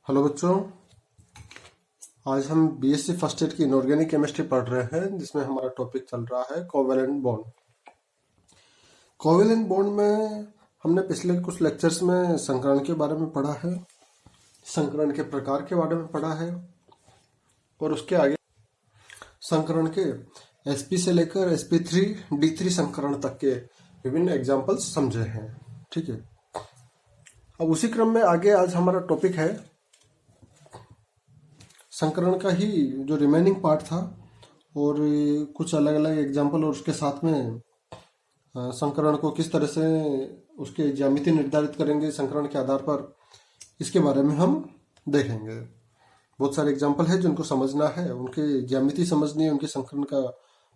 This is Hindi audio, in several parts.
हेलो बच्चों, आज हम बीएससी फर्स्ट ईयर की इनऑर्गेनिक केमिस्ट्री पढ़ रहे हैं, जिसमें हमारा टॉपिक चल रहा है कोवेलेंट बॉन्ड। कोवेलेंट बॉन्ड में हमने पिछले कुछ लेक्चर्स में संकरण के बारे में पढ़ा है, संकरण के प्रकार के बारे में पढ़ा है और उसके आगे संकरण के sp से लेकर sp3 d3 संकरण तक के विभिन्न एग्जाम्पल्स समझे हैं। ठीक है, अब उसी क्रम में आगे आज हमारा टॉपिक है संकरण का ही जो रिमेनिंग पार्ट था और कुछ अलग अलग एग्जाम्पल और उसके साथ में संकरण को किस तरह से उसके ज्यामिति निर्धारित करेंगे संकरण के आधार पर, इसके बारे में हम देखेंगे। बहुत सारे एग्जाम्पल है जिनको समझना है, उनकी ज्यामिति समझनी है, उनके संकरण का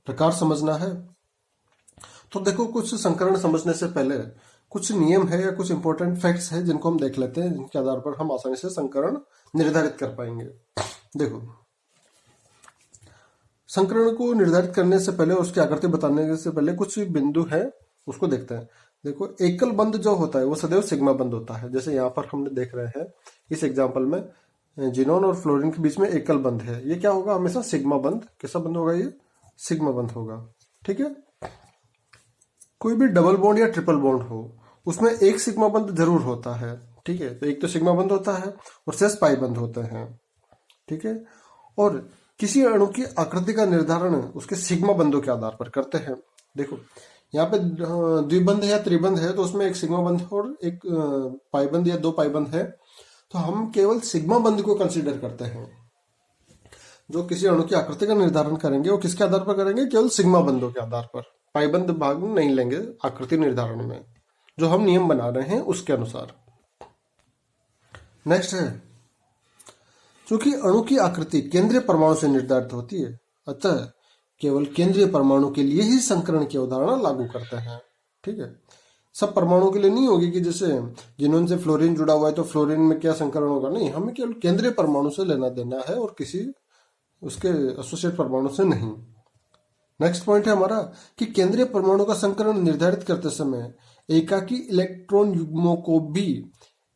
प्रकार समझना है। तो देखो, कुछ संकरण समझने से पहले कुछ नियम है या कुछ इंपॉर्टेंट फैक्ट्स है जिनको हम देख लेते हैं, जिनके आधार पर हम आसानी से संकरण निर्धारित कर पाएंगे। देखो, संकरण को निर्धारित करने से पहले, उसकी आकृति बताने से पहले कुछ बिंदु है उसको देखते हैं। देखो, एकल बंध जो होता है वो सदैव सिग्मा बंध होता है। जैसे यहाँ पर हमने देख रहे हैं इस एग्जाम्पल में जिनोन और फ्लोरीन के बीच में एकल बंध है, ये क्या होगा? हमेशा सिग्मा बंध। कैसा बंध होगा? ये सिग्मा बंध होगा। ठीक है, कोई भी डबल बॉन्ड या ट्रिपल बॉन्ड हो उसमें एक सिग्मा बंध जरूर होता है। ठीक है, तो एक तो सिग्मा बंध होता है और शेष पाई बंध होते हैं। ठीक है, और किसी अणु की आकृति का निर्धारण उसके सिग्मा बंधों के आधार पर करते हैं। देखो, यहाँ पे द्विबंध या त्रिबंध है तो उसमें एक सिग्मा बंध और एक पाई बंध या दो पाई बंध है, तो हम केवल सिग्मा बंध को कंसीडर करते हैं। जो किसी अणु की आकृति का निर्धारण करेंगे वो किसके आधार पर करेंगे? केवल सिग्मा बंधों के आधार पर। पाई बंध भाग नहीं लेंगे आकृति निर्धारण में, जो हम नियम बना रहे हैं उसके अनुसार। नेक्स्ट है, चूंकि अणु की आकृति केंद्रीय परमाणु से निर्धारित होती है, अतः केवल केंद्रीय परमाणु के लिए ही संकरण की अवधारणा लागू करते हैं। ठीक है, सब परमाणु के लिए नहीं होगी कि जैसे जिनोन से फ्लोरीन जुड़ा हुआ है तो फ्लोरीन में क्या संकरण होगा। नहीं, हमें केवल केंद्रीय परमाणु से लेना देना है और किसी उसके एसोसिएट परमाणु से नहीं। नेक्स्ट पॉइंट है हमारा कि केंद्रीय परमाणु का संकरण निर्धारित करते समय एकाकी इलेक्ट्रॉन युग्मों को भी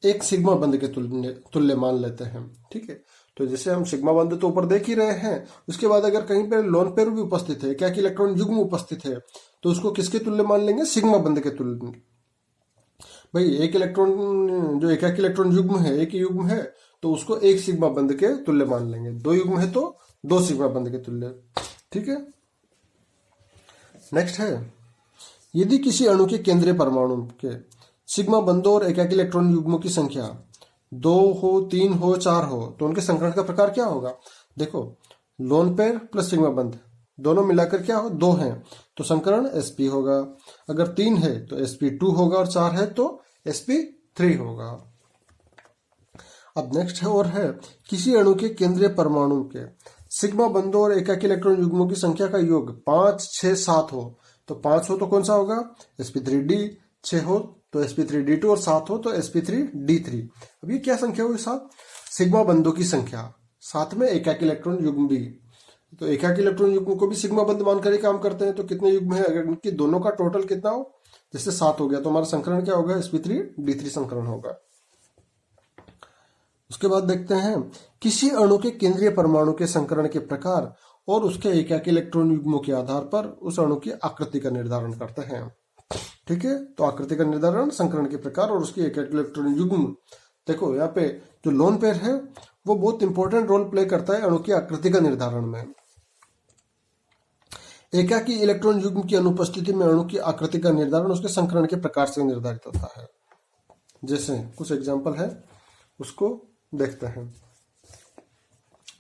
एक सिग्मा बंध के तुल्य मान लेते हैं। ठीक है, तो जैसे हम सिग्मा बंध तो ऊपर देख ही रहे हैं, उसके बाद अगर कहीं पर लोन पेयर भी उपस्थित है, क्या कि इलेक्ट्रॉन युग्म उपस्थित है, तो उसको किसके तुल्य मान लेंगे? सिग्मा बंध के तुल्य। भाई, एक इलेक्ट्रॉन जो एकाकी इलेक्ट्रॉन युग्म है, एक ही युग्म है, तो उसको एक सिग्मा बंध के तुल्य मान लेंगे। दो युग्म है तो दो सिग्मा बंध के तुल्य। ठीक है, नेक्स्ट है, यदि किसी अणु के केंद्रीय परमाणु के सिग्मा बंधों और एकाकी इलेक्ट्रॉन युग्मों की संख्या 2 हो, 3 हो, 4 हो, तो उनके संकरण का प्रकार क्या होगा? देखो, लोन पेयर प्लस सिग्मा बंध दोनों मिलाकर क्या हो? 2 हैं तो संकरण sp होगा। अगर 3 है तो sp2 होगा और 4 है तो sp3 होगा। अब नेक्स्ट है, और है, किसी अणु के केंद्रीय परमाणु के सिग्मा बंधों और एकाकी इलेक्ट्रॉन युग्मों की संख्या का योग 5, 6, 7 हो, तो 5 हो तो कौन सा होगा? sp3d, 6 हो तो sp3d2 और 7 हो तो sp3d3। अब ये क्या संख्या हुई? 7 सिग्मा बंधों की संख्या, साथ में एकाकी इलेक्ट्रॉन युग्म भी। तो एकाकी इलेक्ट्रॉन युग्म को भी सिग्मा बंध मानकर ही काम करते हैं। तो कितने युग्म है? अगर इनकी दोनों का टोटल कितना हो, जैसे 7 हो गया, तो हमारा संकरण क्या होगा? sp3d3 संकरण होगा। उसके बाद देखते हैं, किसी अणु के केंद्रीय परमाणु के संकरण के प्रकार और उसके एकाकी इलेक्ट्रॉन युग्मों के आधार पर उस अणु की आकृति का निर्धारण करते हैं। ठीक है, तो आकृति का निर्धारण, संकरण के प्रकार और उसकी एकाकी इलेक्ट्रॉन युग्म। देखो, यहाँ पे जो लोन पेयर है वो बहुत इंपॉर्टेंट रोल प्ले करता है अणु की आकृति का निर्धारण में। एकाकी इलेक्ट्रॉन युग्म की अनुपस्थिति में अणु की आकृति का निर्धारण उसके संकरण के प्रकार से निर्धारित होता है। जैसे कुछ एग्जाम्पल है उसको देखते हैं।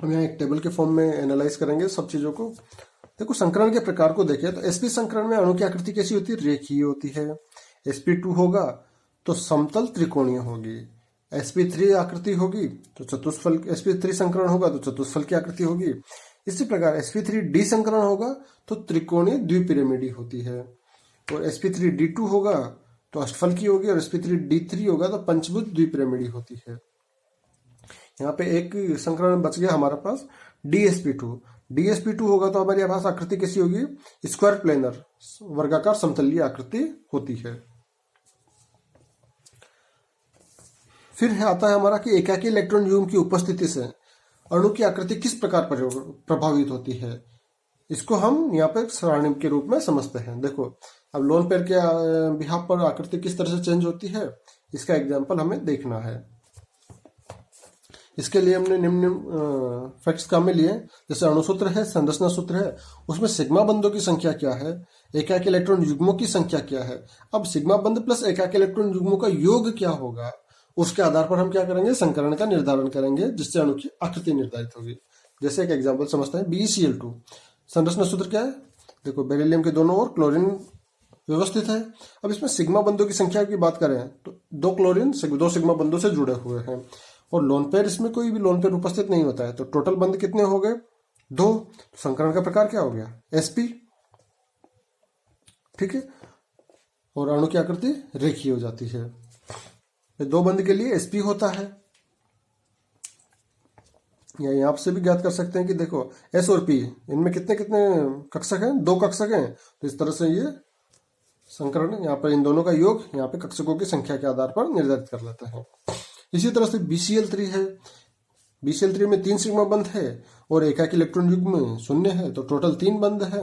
हम यहाँ एक टेबल के फॉर्म में एनालाइज करेंगे सब चीजों को। देखो, संकरण के प्रकार को देखें तो sp संकरण में अणु की आकृति कैसी होती है? रेखीय होती है। sp2 होगा तो समतल त्रिकोणीय होगी। sp3 आकृति होगी तो चतुष्फल। sp3 संकरण होगा तो चतुष्फल की आकृति होगी। इसी प्रकार sp3d संकरण होगा तो त्रिकोणीय द्विपिरामिडी होती है, और sp3d2 होगा तो अष्टफल की होगी, और sp3d3 होगा तो पंचभुज द्विपिरामिडी होती है। यहाँ पे एक संकरण बच गया हमारे पास, dsp2 होगा तो हमारे पास आकृति कैसी होगी? स्क्वायर प्लेनर, वर्गाकार समतलीय आकृति होती है। फिर है आता है हमारा कि एकाकी इलेक्ट्रॉन युग्म की उपस्थिति से अणु की आकृति किस प्रकार प्रभावित होती है, इसको हम यहाँ पे सारणी के रूप में समझते हैं। देखो अब लोन पेयर के बिहाफ पर आकृति किस तरह से चेंज होती है, इसका एग्जाम्पल हमें देखना है। इसके लिए हमने निम्न फैक्ट्स काम में लिए, जैसे अणुसूत्र है, संरचना सूत्र है, उसमें सिग्मा बंधों की संख्या क्या है, एकाकी इलेक्ट्रॉन युग्मों की संख्या क्या है। अब सिग्मा बंध प्लस एकाकी इलेक्ट्रॉन युग्मों का योग क्या होगा, उसके आधार पर हम क्या करेंगे, संकरण का निर्धारण करेंगे, जिससे अणु की आकृति निर्धारित होगी। जैसे एक एग्जाम्पल समझते हैं, BeCl2 संरचना सूत्र क्या है, देखो बेरिलियम के दोनों ओर क्लोरीन व्यवस्थित है। अब इसमें सिग्मा बंधों की संख्या की बात करें तो 2 क्लोरीन 2 सिग्मा बंधों से जुड़े हुए हैं, और लोन पेयर, इसमें कोई भी लोन पेयर उपस्थित नहीं होता है, तो टोटल बंध कितने हो गए, 2। संकरण का प्रकार क्या हो गया, sp, ठीक है, और अणु की आकृति रेखीय हो जाती है। 2 बंध के लिए sp होता है, या यहाँ से भी ज्ञात कर सकते हैं कि देखो s और p इनमें कितने कितने कक्षक हैं, 2 कक्षक हैं, तो इस तरह से ये संकरण यहाँ पर इन दोनों का योग यहाँ पे कक्षकों की संख्या के आधार पर निर्धारित कर लेते हैं। इसी तरह से BCl3 है, BCl3 में 3 सिग्मा बंध है और एकाकी इलेक्ट्रॉन युग्म में 0 है, तो टोटल 3 बंध है।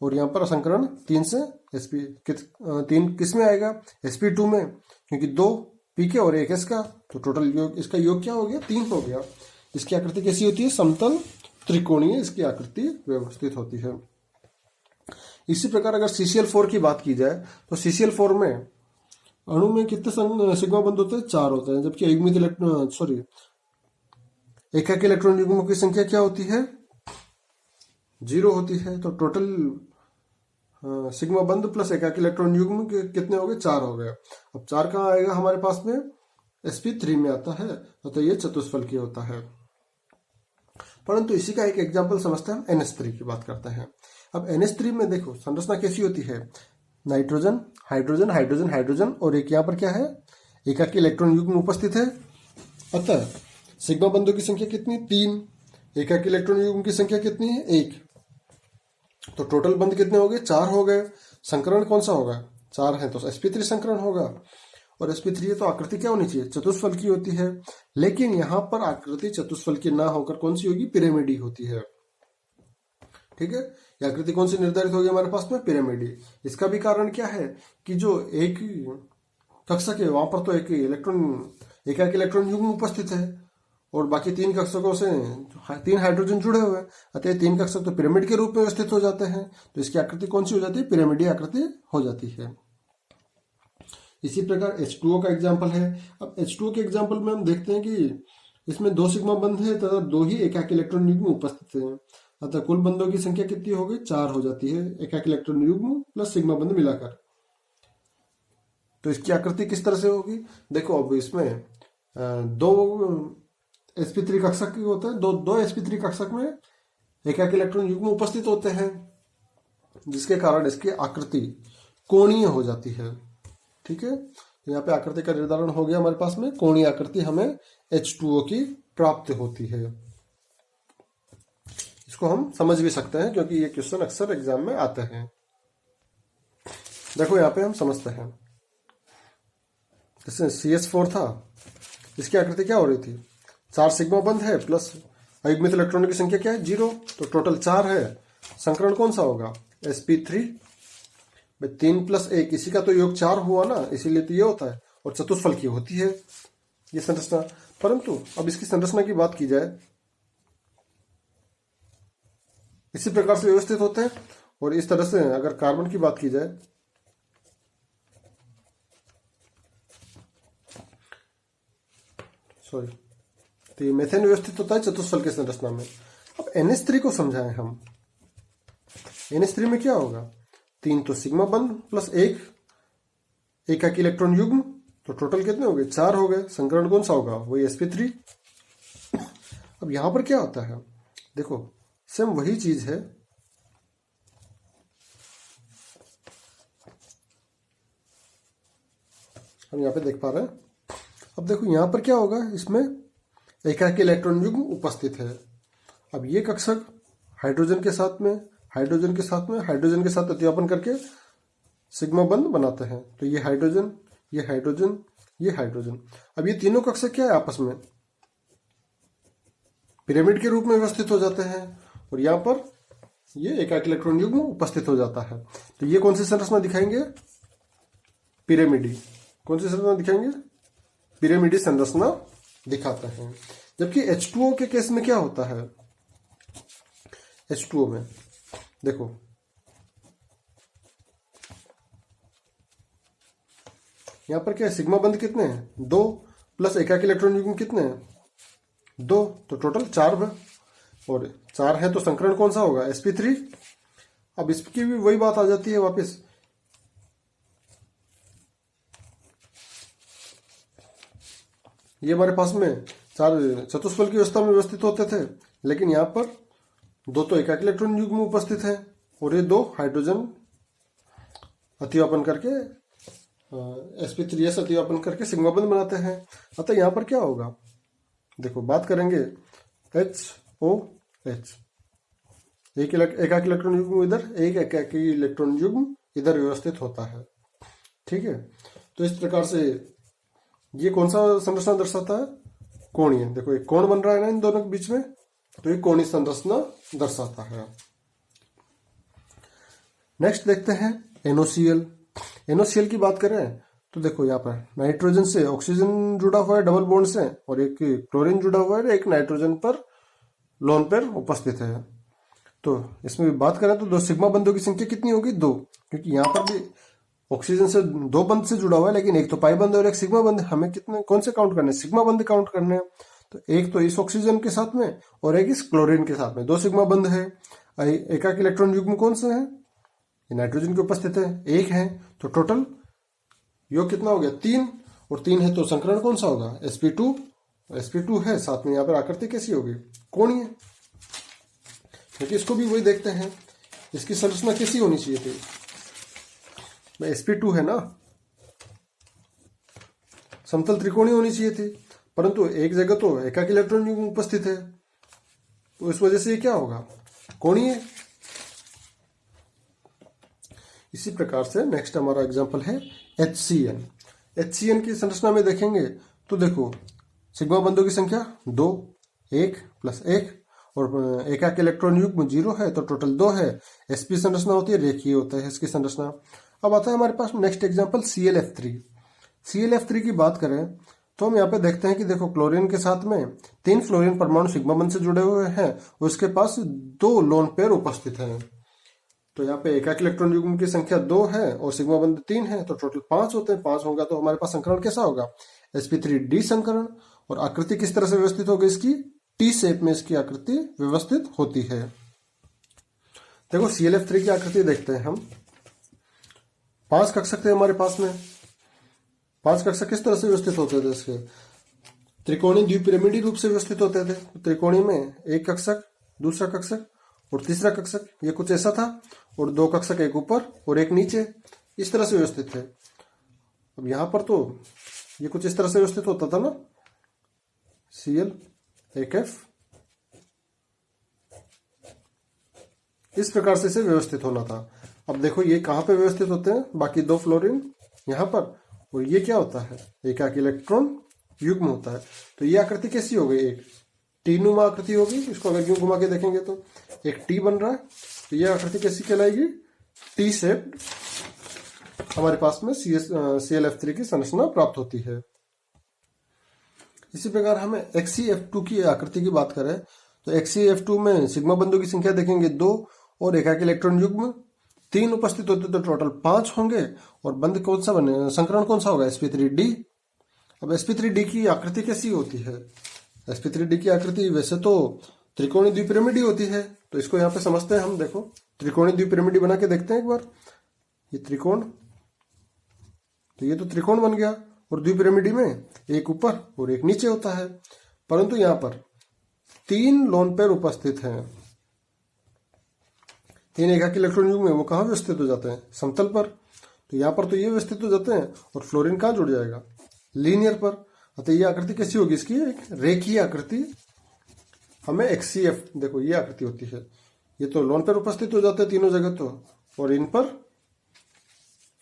और यहाँ पर संकरण 3 से तीन किस में आएगा, sp2 में, क्योंकि 2 p के और 1 s का, तो टोटल योग, इसका योग क्या हो गया, 3 हो गया। इसकी आकृति कैसी होती है, समतल त्रिकोणीय इसकी आकृति व्यवस्थित होती है। इसी प्रकार अगर CCl4 की बात की जाए तो CCl4 में अणु में कितने सिग्मा बंध होते हैं, 4 होते हैं, जबकि युग्मित एकाकी इलेक्ट्रॉन युग्मों की संख्या क्या होती है, 0 होती है। तो टोटल सिग्मा बंध प्लस एकाकी इलेक्ट्रॉन युग्म कितने हो गए, 4 हो गए। अब 4 कहाँ आएगा हमारे पास में, sp3 में आता है, तो ये चतुष्फलकीय होता है। परंतु इसी का एक एग्जाम्पल समझते हैं, हम NH3 की बात करते हैं। अब NH3 में देखो संरचना कैसी होती है, नाइट्रोजन, हाइड्रोजन, हाइड्रोजन, हाइड्रोजन, और एक यहाँ पर क्या है, एकाकी इलेक्ट्रॉन युग्म उपस्थित है। अतः सिग्मा बंधों की संख्या कितनी, 3, एकाकी इलेक्ट्रॉन युग्म की संख्या कितनी है, 1, तो टोटल बंध कितने हो गए, 4 हो गए। संकरण कौन सा होगा, 4 है तो sp3 संकरण होगा, और sp3 है तो आकृति क्या होनी चाहिए, चतुष्फलकी होती है। लेकिन यहाँ पर आकृति चतुष्फलकी ना होकर कौन सी होगी, पिरामिडी होती है, ठीक है। यह आकृति कौन सी निर्धारित होगी हमारे पास में, पिरामिडी। इसका भी कारण क्या है कि जो एक कक्षक है वहां पर तो एकाकी इलेक्ट्रॉन युग्म उपस्थित है, और बाकी 3 कक्षकों से 3 हाइड्रोजन जुड़े हुए हैं, अतः 3 कक्षक तो पिरामिड के रूप में व्यवस्थित हो जाते हैं, तो इसकी आकृति कौन सी हो जाती है, पिरामिडी आकृति हो जाती है। इसी प्रकार H2O का एग्जाम्पल है। अब H2O के एग्जाम्पल में हम देखते हैं कि इसमें 2 सिग्मा बंध है तथा 2 ही एकाकी इलेक्ट्रॉन युग्म उपस्थित है, अतः कुल बंधों की संख्या कितनी हो गई, 4 हो जाती है, एकाकी इलेक्ट्रॉन युग्म प्लस सिग्मा बंध मिलाकर। तो इसकी आकृति किस तरह से होगी, देखो अब इसमें 2 sp3 कक्षक होते हैं, दो sp3 कक्षक में एकाकी इलेक्ट्रॉन युग्म उपस्थित होते हैं, जिसके कारण इसकी आकृति कोणीय हो जाती है, ठीक है। तो यहाँ पे आकृति का निर्धारण हो गया हमारे पास में, कोणीय आकृति हमें H2O की प्राप्त होती है। इसको हम समझ भी सकते हैं क्योंकि ये क्वेश्चन अक्सर एग्जाम में आते हैं। देखो यहाँ पे हम समझते हैं, जैसे CH4 था, इसकी आकृति क्या हो रही थी, 4 सिग्मा बंध है प्लस अयुग्मित इलेक्ट्रॉनों की संख्या क्या है, 0, तो टोटल 4 है। संकरण कौन सा होगा, sp3, 3 + 1, इसी का तो योग 4 हुआ ना, इसीलिए तो ये होता है, और चतुष्फलकीय होती है ये संरचना। परंतु अब इसकी संरचना की बात की जाए, इसी प्रकार से व्यवस्थित होते हैं। और इस तरह से अगर कार्बन की बात की जाए, तो ये मेथेन व्यवस्थित होता है चतुष्फलकीय संरचना में। अब NH3 को समझाएं हम, NH3 में क्या होगा, 3 तो सिग्मा बंध प्लस 1 एकाकी इलेक्ट्रॉन युग्म, तो टोटल कितने हो गए, 4 हो गए। संकरण कौन सा होगा, वही sp3। अब यहां पर क्या होता है, देखो सेम वही चीज है, हम यहाँ पे देख पा रहे हैं। अब देखो यहाँ पर क्या होगा, इसमें एकाकी इलेक्ट्रॉन युग्म उपस्थित है। अब ये कक्षक हाइड्रोजन के साथ में हाइड्रोजन के साथ अतिव्यापन करके सिग्मा बंध बनाते हैं, तो ये हाइड्रोजन ये हाइड्रोजन। अब ये तीनों कक्षक क्या है आपस में पिरामिड के रूप में व्यवस्थित हो जाते हैं और यहाँ पर ये एकाक इलेक्ट्रॉन युग्म उपस्थित हो जाता है। तो ये कौन सी संरचना दिखाएंगे? पिरामिडी। कौन सी संरचना दिखाएंगे? पिरामिडी संरचना दिखाते हैं। जबकि H2O के केस में क्या होता है? H2O में देखो यहां पर क्या है, सिग्मा बंध कितने हैं? 2 प्लस एकाक इलेक्ट्रॉन युग्म कितने हैं? 2, तो टोटल 4 है। और 4 है तो संकरण कौन सा होगा? sp3। अब इसकी भी वही बात आ जाती है वापस, ये हमारे पास में 4 चतुष्फल की व्यवस्था में व्यवस्थित होते थे, लेकिन यहां पर 2 तो एकाक इलेक्ट्रॉन युग्म उपस्थित है और ये 2 हाइड्रोजन अतिव्यापन करके sp3s अतिव्यापन करके सिग्मा बंध बनाते हैं। अतः यहां पर क्या होगा? देखो बात करेंगे HOH, एकाक इलेक्ट्रॉन युग्म इधर, एक एकाकी इलेक्ट्रॉन युग्म इधर व्यवस्थित होता है। ठीक है, तो इस प्रकार से ये कौन सा संरचना दर्शाता है? कोणीय। देखो एक कोण बन रहा है ना इन दोनों के बीच में, तो ये कोणीय संरचना दर्शाता है। नेक्स्ट देखते हैं NOCl। NOCl की बात करें तो देखो यहाँ पर नाइट्रोजन से ऑक्सीजन जुड़ा हुआ है डबल बॉन्ड से, और एक क्लोरीन जुड़ा हुआ है, एक नाइट्रोजन पर लोन पेयर उपस्थित है। तो इसमें भी बात करें तो 2 सिग्मा बंधों की संख्या कितनी होगी? 2, क्योंकि यहाँ पर भी ऑक्सीजन से 2 बंध से जुड़ा हुआ है, लेकिन एक तो पाई बंध और एक सिग्मा बंध। हमें कितने कौन से काउंट करने? सिग्मा बंध काउंट करने हैं। तो एक तो इस ऑक्सीजन के साथ में और एक इस क्लोरीन के साथ में 2 सिग्मा बंध है। एकाक इलेक्ट्रॉन युग्म कौन से है? ये नाइट्रोजन के उपस्थित है, 1 है। तो टोटल योग कितना हो गया? 3, और 3 है तो संकरण कौन सा होगा? sp2। sp2 है, साथ में यहाँ पर आकृति कैसी होगी? कोणीय। क्योंकि इसको भी वही देखते हैं, इसकी संरचना कैसी होनी चाहिए थी? sp2 है ना, समतल त्रिकोणीय होनी चाहिए थी, परंतु एक जगह तो एकाक इलेक्ट्रॉन युग्म उपस्थित है, तो इस वजह से ये क्या होगा? कोणीय। इसी प्रकार से नेक्स्ट हमारा एग्जांपल है HCN। HCN की संरचना में देखेंगे तो देखो सिग्मा बंधों की संख्या 2, 1 प्लस 1, और एकाक इलेक्ट्रॉन युग्म 0 है तो टोटल 2 है। sp संरचना होती है, रेखीय होता है इसकी संरचना। अब आता है हमारे पास नेक्स्ट एग्जांपल ClF3। ClF3 की बात करें तो हम यहाँ पे देखते हैं कि देखो क्लोरीन के साथ में 3 फ्लोरीन परमाणु सिग्मा बंध से जुड़े हुए हैं और उसके पास 2 लोन पेयर उपस्थित हैं। तो यहाँ पे एकाक इलेक्ट्रॉन युग्म की संख्या 2 है और सिग्मा बंध 3 है, तो टोटल 5 होते हैं। 5 होगा तो हमारे पास संकरण कैसा होगा? sp3d संकरण। और आकृति किस तरह से व्यवस्थित होगी इसकी? टी शेप में इसकी आकृति व्यवस्थित होती है। देखो ClF3 की आकृति देखते हैं हम। 5 कक्षक थे हमारे पास में। 5 कक्षक किस तरह से व्यवस्थित होते थे? इसके त्रिकोणीय द्विपिरामिडी रूप से व्यवस्थित होते थे। त्रिकोणीय में एक कक्षक, दूसरा कक्षक और तीसरा कक्षक, ये कुछ ऐसा था, और 2 कक्षक, एक ऊपर और एक नीचे, इस तरह से व्यवस्थित थे। अब यहां पर तो ये कुछ इस तरह से व्यवस्थित होता था ना, Cl एक F, इस प्रकार से इसे व्यवस्थित होना था। अब देखो ये कहां पे व्यवस्थित होते हैं? बाकी 2 फ्लोरीन यहां पर, और ये क्या होता है? एकाक इलेक्ट्रॉन युग्म होता है। तो ये आकृति कैसी हो गई? एक टी नुमा आकृति होगी। इसको अगर यूं घुमा के देखेंगे तो एक टी बन रहा है, तो ये आकृति कैसी कहलाएगी? टी शेप्ड हमारे पास में ClF3 की संरचना प्राप्त होती है। इसी प्रकार हमें XeF2 की आकृति की बात करें तो XeF2 में सिग्मा बंधों की संख्या देखेंगे 2 और एकाक इलेक्ट्रॉन युग्म 3 उपस्थित होते तो टोटल 5 होंगे। और बंध कौन सा बने? संकरण कौन सा होगा? sp3d। अब sp3d की आकृति कैसी होती है? sp3d की आकृति वैसे तो त्रिकोणीय द्विपिरामिडी होती है, तो इसको यहाँ पे समझते हैं हम। देखो त्रिकोणीय द्विपिरामिडी बना के देखते हैं एक बार। ये त्रिकोण, तो ये तो त्रिकोण बन गया, और द्विपिरामिडी में एक ऊपर और एक नीचे होता है, परंतु यहाँ पर 3 लोन पेयर उपस्थित हैं। 3 एकाकी इलेक्ट्रॉन युग्म में वो कहाँ व्यवस्थित हो जाते हैं? समतल पर। तो यहाँ पर तो ये व्यवस्थित हो जाते हैं और फ्लोरीन कहाँ जुड़ जाएगा? लीनियर पर। अतः ये आकृति कैसी होगी? इसकी एक रेखीय आकृति हमें XeF, देखो ये आकृति होती है। ये तो लोन पर उपस्थित हो जाते हैं तीनों जगह तो, और इन पर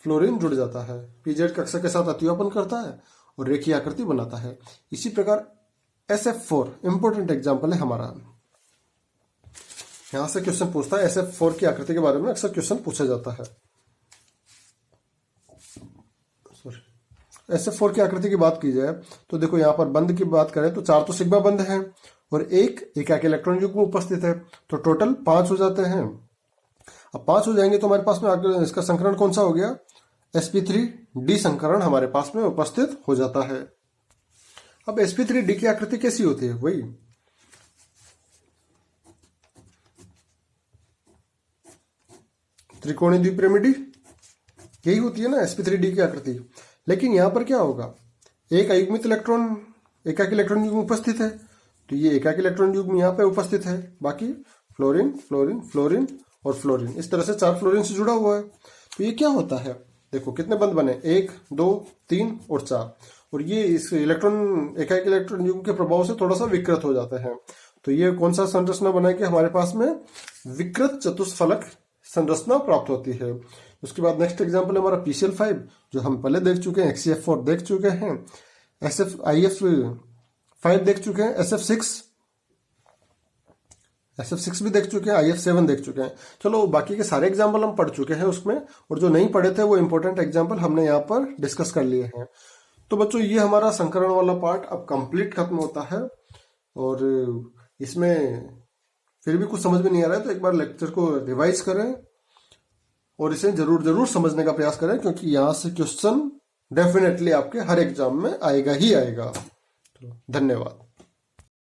फ्लोरीन जुड़ जाता है। पीजेड कक्षा के साथ अतिव्यापन करता है और रेखीय आकृति बनाता है। इसी प्रकार SF4 इंपॉर्टेंट एग्जाम्पल है हमारा। यहां से क्वेश्चन पूछता है, SF4 की आकृति के बारे में अक्सर क्वेश्चन पूछा जाता है। SF4 की आकृति की बात की जाए तो देखो यहाँ पर बंद की बात करें तो 4 तो सिग्मा बंद है और एक एकाकी इलेक्ट्रॉन युग्म उपस्थित है, तो टोटल 5 हो जाते हैं। अब 5 हो जाएंगे तो हमारे पास में इसका संकरण कौन सा हो गया, sp3d संकरण हमारे पास में उपस्थित हो जाता है। अब sp3d की आकृति कैसी होती है, वही त्रिकोणीय द्विपिरामिडी यही होती है ना sp3d की आकृति। लेकिन यहां पर क्या होगा, एक अयुग्मित इलेक्ट्रॉन एकाकी इलेक्ट्रॉन युग्म उपस्थित है, तो ये एकाकी इलेक्ट्रॉन युग्म यहाँ पे उपस्थित है, बाकी फ्लोरीन फ्लोरीन फ्लोरीन और फ्लोरीन, इस तरह से 4 फ्लोरीन से जुड़ा हुआ है। तो ये क्या होता है, देखो कितने बंध बने, 1 2 3 और 4, और ये इस इलेक्ट्रॉन एकाकी इलेक्ट्रॉन युग्म के प्रभाव से थोड़ा सा विकृत हो जाते हैं। तो ये कौन सा संरचना बना के हमारे पास में विकृत चतुष्फलक संरचना प्राप्त होती है। उसके बाद नेक्स्ट एग्जांपल है हमारा PCl5 जो हम पहले देख चुके हैं, HCF4 देख चुके हैं, IF5 देख चुके हैं, SF6 भी देख चुके हैं, IF7 देख चुके हैं। चलो बाकी के सारे एग्जाम्पल हम पढ़ चुके हैं उसमें, और जो नहीं पढ़े थे वो इंपॉर्टेंट एग्जाम्पल हमने यहाँ पर डिस्कस कर लिए हैं। तो बच्चों ये हमारा संकरण वाला पार्ट अब कंप्लीट खत्म होता है, और इसमें फिर भी कुछ समझ में नहीं आ रहा है तो एक बार लेक्चर को रिवाइज करें और इसे जरूर समझने का प्रयास करें, क्योंकि यहाँ से क्वेश्चन डेफिनेटली आपके हर एग्जाम में आएगा ही आएगा। धन्यवाद।